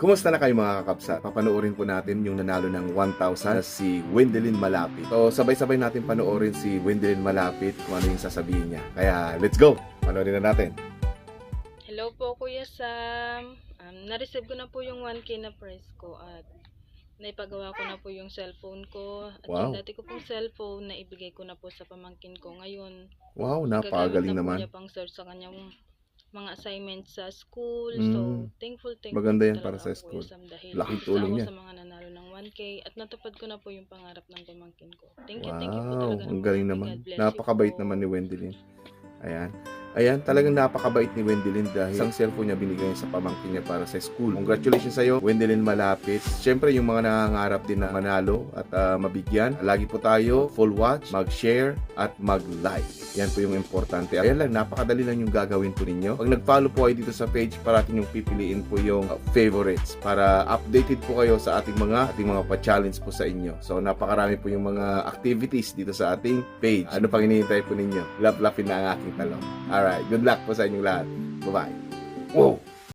Kumusta na kayo mga kakapsa? Papanoorin po natin yung nanalo ng 1,000 na si Wendelin Malapit. So sabay-sabay natin panoorin si Wendelin Malapit kung ano yung sasabihin niya. Kaya let's go! Panoorin na natin. Hello po Kuya Sam. Na-receive ko na po yung 1K na prize ko at naipagawa ko na po yung cellphone ko. At Wow. yung dati ko pong cellphone na ibigay ko na po sa pamangkin ko ngayon. Wow, Gagamit napakagaling na po naman. niya pang search sa kanyang mga assignments sa school. Mm. So, thankful Maganda yan talaga para sa ako, school. Kuya Sam, dahil Laking isa tulong ako niya. sa mga nanalo ng 1K at natupad ko na po yung pangarap ng pamangkin ko. Thank you po Wow, talaga. ang galing God naman. bless you Napakabait po. naman ni Wendelin. Ayan, talagang napakabait ni Wendelin dahil isang cellphone niya binigay niya sa pamangkin niya para sa school. Congratulations sa iyo, Wendelin Malapit. Siyempre, yung mga nangangarap din na manalo at mabigyan, lagi po tayo full watch, mag-share at mag-like. Yan po yung importante. Ayan lang, napakadali lang yung gagawin po ninyo. Pag nag-follow po kayo dito sa page, parating yung pipiliin po yung favorites para updated po kayo sa ating mga pa-challenge po sa inyo. So, napakarami po yung mga activities dito sa ating page. Ano pang hinihintay po ninyo? Love-lapin na ang aking talong. Alright, good luck po sa inyong lahat. Bye-bye. Wow!